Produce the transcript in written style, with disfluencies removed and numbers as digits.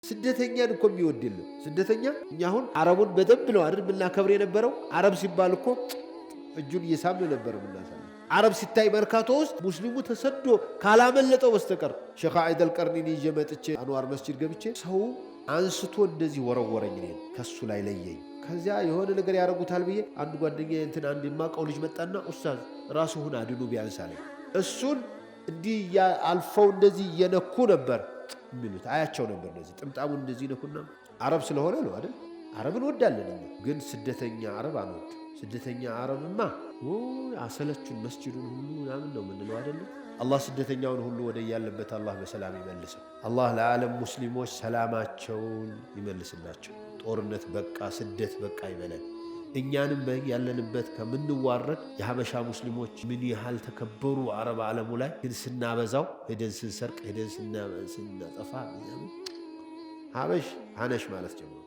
ስደተኛን እኮ የሚወድ የለም። ስደተኛ እኛ አሁን አረቡን በደንብ ነው አይደል የምናከብር የነበረው። አረብ ሲባል እኮ እጁን እየሳምን ነበር የምናሳየው። አረብ ሲታይ መርካቶ ውስጥ ሙስሊሙ ተሰዶ ካላመለጠው በስተቀር ሼኽ አይደል ቀርኒን ይዤ መጥቼ አንዋር መስጂድ ገብቼ ሰው አንስቶ እንደዚህ ወረወረኝ። እኔን ከሱ ላይ ለየኝ። ከዚያ የሆነ ነገር ያረጉታል ብዬ አንድ ጓደኛ እንትን አንድ የማውቀው ልጅ መጣና ኡስታዝ ራስሁን አድኑ ቢያንስ አለኝ። እሱን እንዲህ አልፈው እንደዚህ እየነኩ ነበር የሚሉት አያቸው ነበር። እንደዚህ ጥምጣሙን እንደዚህ ነኩና አረብ ስለሆነ ነው አይደል? አረብን ወዳለን ግን ስደተኛ አረብ አንወድ። ስደተኛ አረብማ አሰለቹን መስጂዱን ሁሉ ምናምን ነው የምንለው አይደለም። አላህ ስደተኛውን ሁሉ ወደ ያለበት አላህ በሰላም ይመልሰው። አላህ ለዓለም ሙስሊሞች ሰላማቸውን ይመልስላቸው። ጦርነት በቃ ስደት በቃ ይበለን። እኛንም ያለንበት ከምንዋረድ የሀበሻ ሙስሊሞች ምን ያህል ተከበሩ አረብ ዓለሙ ላይ ግን ስናበዛው ሄደን ስንሰርቅ ሄደን ስናጠፋ ሀበሽ ሀነሽ ማለት ጀምሮ